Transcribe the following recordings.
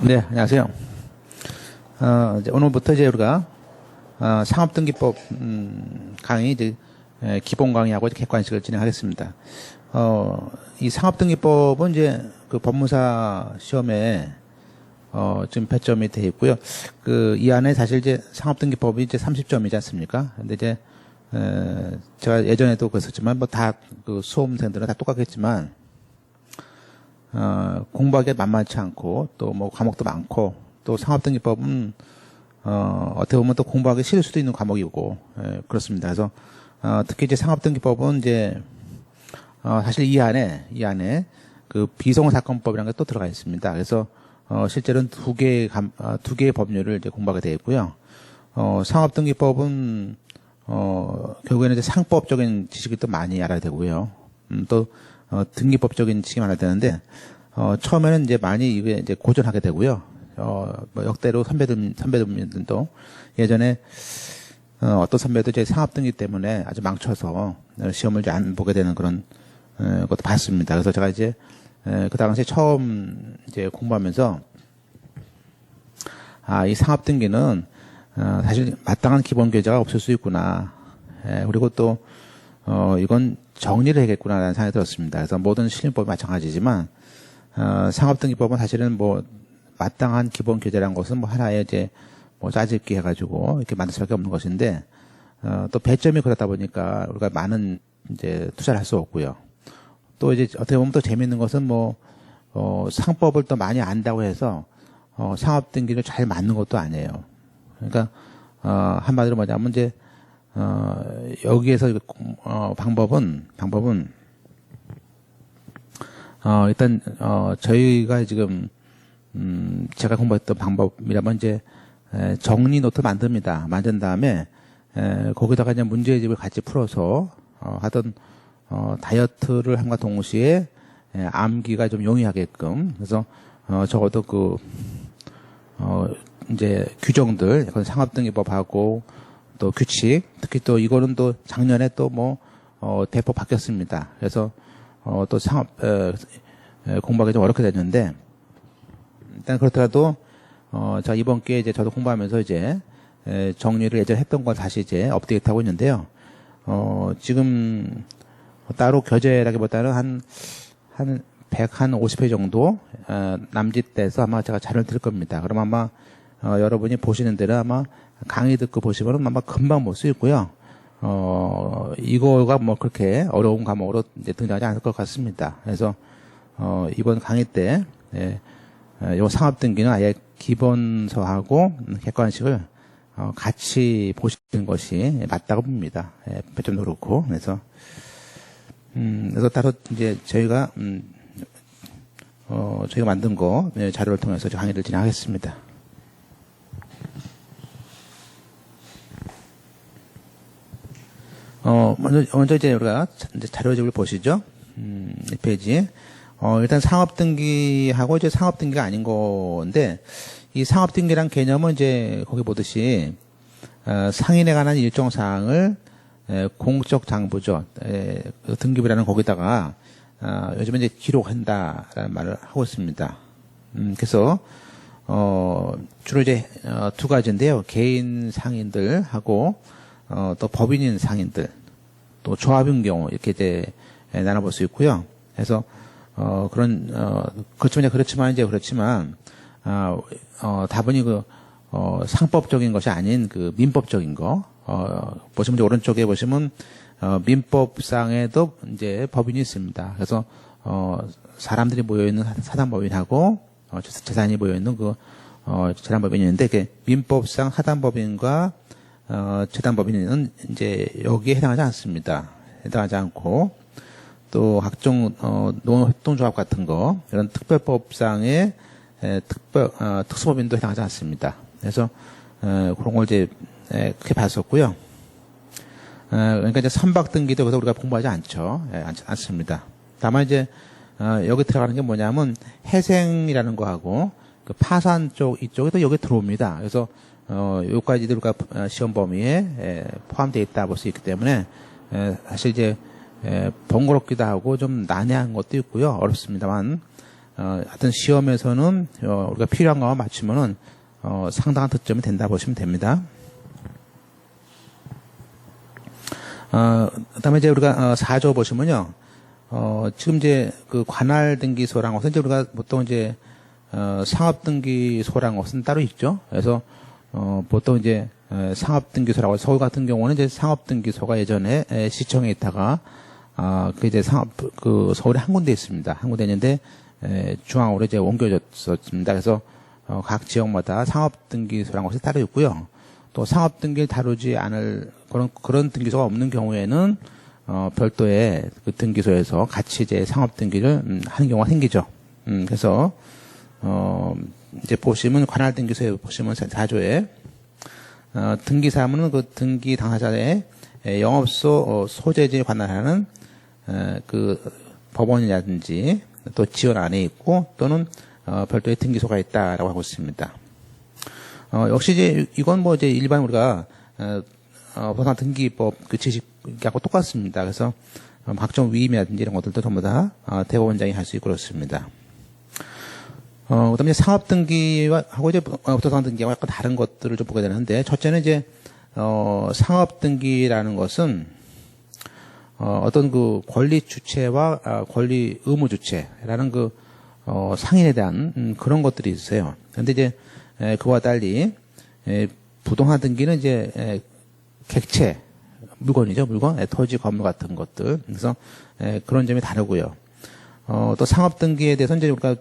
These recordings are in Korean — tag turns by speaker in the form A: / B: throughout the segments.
A: 네, 안녕하세요. 이제 오늘부터 이제 우리가 상업등기법 강의 이제 기본 강의하고 이제 객관식을 진행하겠습니다. 이 상업등기법은 이제 그 법무사 시험에 지금 배점이 돼 있고요. 이 안에 사실 이제 상업등기법이 이제 30점이지 않습니까? 근데 이제 제가 예전에도 그랬었지만 뭐 다 그 수험생들은 다 똑같겠지만 공부하기 만만치 않고 또 뭐 과목도 많고 또 상업등기법은 어떻게 보면 또 공부하기 싫을 수도 있는 과목이고 그렇습니다. 그래서 특히 이제 상업등기법은 이제 사실 이 안에 그 비송사건법이라는 게 또 들어가 있습니다. 그래서 실제로는 두 개의 법률을 이제 공부하게 되어 있고요. 상업등기법은 결국에는 이제 상법적인 지식이 또 많이 알아야 되고요. 또 등기법적인 지식이 많아야 되는데 처음에는 이제 많이 이게 이제 고전하게 되고요. 뭐 역대로 선배들도 예전에 어떤 선배도 이제 상업등기 때문에 아주 망쳐서 시험을 이제 안 보게 되는 그런 것도 봤습니다. 그래서 제가 이제 그 당시에 처음 이제 공부하면서 이 상업등기는 사실 마땅한 기본 교재가 없을 수 있구나. 그리고 또 이건 정리를 해야겠구나라는 생각이 들었습니다. 그래서 모든 실림법이 마찬가지지만 상업등기법은 사실은 뭐 마땅한 기본 교재라는 것은 뭐 하나의 이제 뭐 짜집기 해가지고 이렇게 만들 수밖에 없는 것인데 또 배점이 그렇다 보니까 우리가 많은 이제 투자를 할 수 없고요. 또 이제 어떻게 보면 또 재미있는 것은 뭐 상법을 또 많이 안다고 해서 상업등기를 잘 맞는 것도 아니에요. 그러니까 한마디로 뭐냐면 이제 여기에서 방법은 일단 저희가 지금 제가 공부했던 방법이라면 이제 정리 노트 만듭니다. 만든 다음에 거기다가 이제 문제집을 같이 풀어서 하던 다이어트를 함과 동시에 암기가 좀 용이하게끔 그래서 적어도 이제 규정들 상업등기법하고 또 규칙 특히 또 이거는 또 작년에 또 뭐 대폭 바뀌었습니다. 그래서 또 상업 공부하기 좀 어렵게 됐는데 일단 그렇더라도 제가 이번 기회에 이제 저도 공부하면서 이제 정리를 예전에 했던 걸 다시 이제 업데이트하고 있는데요. 지금 따로 교재라기보다는 한 150회 정도 남짓돼서 아마 제가 자료를 드릴 겁니다. 그럼 아마 여러분이 보시는 대로 아마 강의 듣고 보시면 아마 금방 볼 수 있고요. 이거가 뭐 그렇게 어려운 과목으로 이제 등장하지 않을 것 같습니다. 그래서 이번 강의 때 요 상업등기는 아예 기본서하고 객관식을 같이 보시는 것이 맞다고 봅니다. 배점도 그렇고 그래서 따로 이제 저희가 만든 거 자료를 통해서 강의를 진행하겠습니다. 먼저 이제 우리가 자료집을 보시죠. 1페이지. 일단 상업등기하고 이제 상업등기가 아닌 건데, 이 상업등기란 개념은 이제 거기 보듯이, 상인에 관한 일정 사항을 공적 장부죠. 등기부라는 거기다가, 요즘에 이제 기록한다라는 말을 하고 있습니다. 그래서, 주로 이제, 두 가지인데요. 개인 상인들하고, 또 법인인 상인들, 또 조합인 경우, 이렇게 이제 나눠볼 수 있고요. 그래서, 그렇지만, 다분히 상법적인 것이 아닌 민법적인 거, 보시면 이제 오른쪽에 보시면, 민법상에도 이제 법인이 있습니다. 그래서, 사람들이 모여있는 사단법인하고, 재산이 모여있는 재단법인이 있는데, 민법상 사단법인과 재단법인은 이제 여기에 해당하지 않습니다. 해당하지 않고, 또 각종 농업협동조합 같은 거 이런 특별법상의 특수법인도 해당하지 않습니다. 그래서 그런 걸 이제 크게 봤었고요. 그러니까 이제 선박등기도 그래서 우리가 공부하지 않습니다. 다만 이제 여기 들어가는 게 뭐냐면 해생이라는 거하고 그 파산 쪽 이쪽에 또 여기 들어옵니다. 그래서 요까지도 우리가 시험 범위에 포함되어 있다 볼 수 있기 때문에 사실 이제 번거롭기도 하고 좀 난해한 것도 있고요. 어렵습니다만 어떤 시험에서는 우리가 필요한 것만 맞추면은 상당한 득점이 된다 보시면 됩니다. 그다음에 이제 우리가 4조 보시면요. 지금 이제 그 관할 등기소라는 것은 이제 우리가 보통 이제 상업 등기소라는 것은 따로 있죠. 그래서 보통 이제 상업 등기소라고 서울 같은 경우는 이제 상업 등기소가 예전에 시청에 있다가 그 이제 그 서울에 한 군데 있습니다. 한 군데 있는데 중앙으로 이제 옮겨졌습니다. 그래서 각 지역마다 상업 등기소라는 것이 따로 있고요. 또 상업 등기를 다루지 않을 그런 등기소가 없는 경우에는 별도의 그 등기소에서 같이 이제 상업 등기를 하는 경우가 생기죠. 그래서 이제 보시면 관할 등기소에 보시면 4조에 등기사무는 그 등기 당사자의 영업소 소재지에 관할하는 그 법원이라든지 또 지원 안에 있고 또는 별도의 등기소가 있다라고 하고 있습니다. 역시 이제 이건 뭐 이제 일반 우리가 부동산 등기법 그 지식하고 똑같습니다. 그래서 각종 위임이라든지 이런 것들도 전부 다 대법원장이 할 수 있고 그렇습니다. 그다음에 상업 등기하고 이제 부동산 등기하고 약간 다른 것들을 좀 보게 되는데 첫째는 이제 상업 등기라는 것은 어떤 그 권리 주체와 권리 의무 주체라는 그 상인에 대한 그런 것들이 있어요. 그런데 이제 그와 달리 부동산 등기는 이제 객체 물건이죠. 물건, 토지, 건물 같은 것들. 그래서 그런 점이 다르고요. 또 상업 등기에 대해서 이제 우리가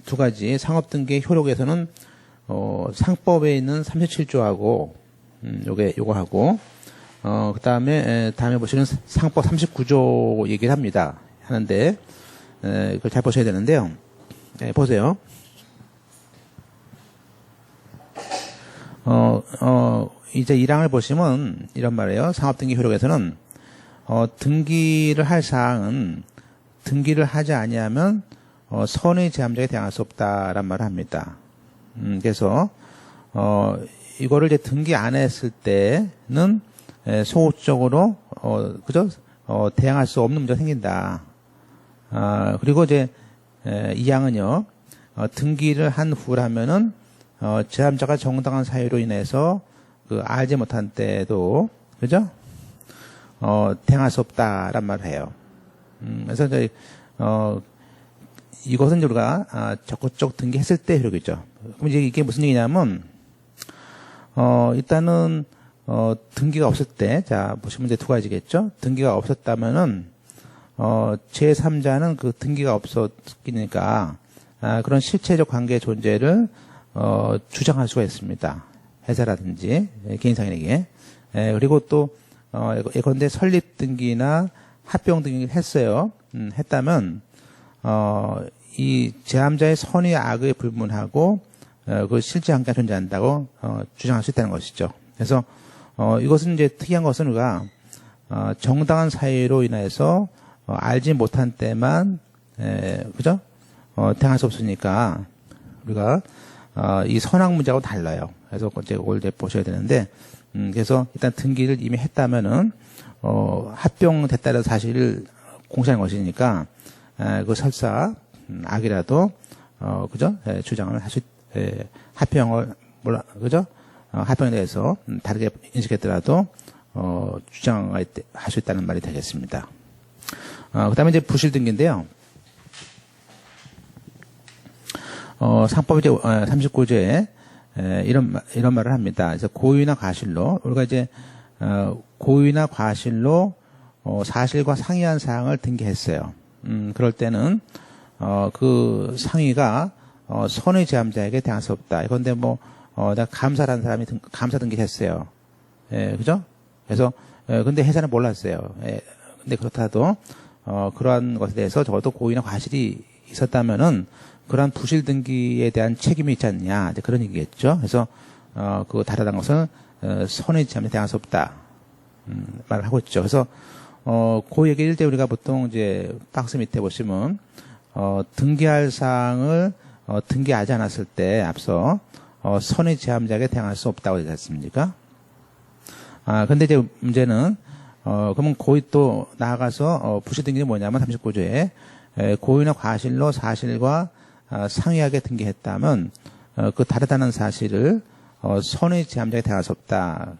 A: 두 가지 상업 등기의 효력에서는 상법에 있는 37조하고 요거 하고 그다음에 다음에 보시는 상법 39조 얘기를 하는데 그걸 잘 보셔야 되는데요. 보세요. 이제 1항을 보시면 이런 말이에요. 상업등기 효력에서는 등기를 할 사항은 등기를 하지 아니하면 선의 제함자에 대항할 수 없다란 말을 합니다. 그래서 이거를 이제 등기 안 했을 때는 소극적으로 그죠? 대항할 수 없는 문제가 생긴다. 그리고 이제 2항은요. 등기를 한 후라면은 제함자가 정당한 사유로 인해서 그 알지 못한 때도 그죠? 대항할 수 없다란 말을 해요. 그래서 이제 이것은 우리가 적극적 등기했을 때 효력이죠. 그럼 이제 이게 무슨 얘기냐면 일단은 등기가 없을 때, 자 보시면 이제 두 가지겠죠. 등기가 없었다면은 제3자는 그 등기가 없었으니까 그런 실체적 관계의 존재를 주장할 수가 있습니다. 회사라든지 개인상인에게. 그리고 또 예컨대 설립 등기나 합병 등기를 했어요. 했다면 이 제함자의 선의 악의 불문하고 그 실제 관계가 존재한다고 주장할 수 있다는 것이죠. 그래서 이것은 이제 특이한 것은 우리가 정당한 사유로 인해서 알지 못한 때만 그죠? 대항할 수 없으니까 우리가 이 선악 문제하고 달라요. 그래서 이제 그걸 이제 보셔야 되는데 그래서 일단 등기를 이미 했다면은 합병됐다는 사실을 공시한 것이니까 그 설사 악이라도 그죠? 주장을 할 수 합병을 그죠? 합병에 대해서 다르게 인식했더라도 주장할 수 있다는 말이 되겠습니다. 그다음에 이제 부실 등기인데요. 상법 이제 39조에 이런 말을 합니다. 그래서 고의나 과실로 우리가 이제 고의나 과실로 사실과 상이한 사항을 등기했어요. 그럴 때는 그 상의가 선의 제함자에게 대항할 수 없다. 그런데 뭐 내가 감사라는 사람이 감사 등기했어요. 그죠? 그래서 근데 회사는 몰랐어요. 근데 그렇다도 그러한 것에 대해서 적어도 고의나 과실이 있었다면은 그러한 부실 등기에 대한 책임이 있지 않냐, 이제 그런 얘기겠죠. 그래서 그 다르다는 것은 선의 제함에 대항할 수 없다 말을 하고 있죠. 그래서 그 얘기를 때 우리가 보통 이제 박스 밑에 보시면 등기할 사항을 등기하지 않았을 때 앞서 선의 제함자에게 대항할 수 없다고 되지 않습니까? 근데 이제 문제는 그러면 고의 또 나아가서 부실 등기는 뭐냐면 39조에 고의나 과실로 사실과 상이하게 등기했다면 그 다르다는 사실을 선의 제함자에게 대할 수 없다.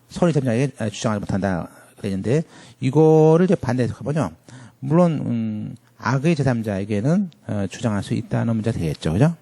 A: 선의 제함자에게 주장하지 못한다. 그랬는데 이거를 이제 반대해서 가보죠. 물론 악의 제3자에게는 주장할 수 있다는 문제가 되겠죠. 그죠?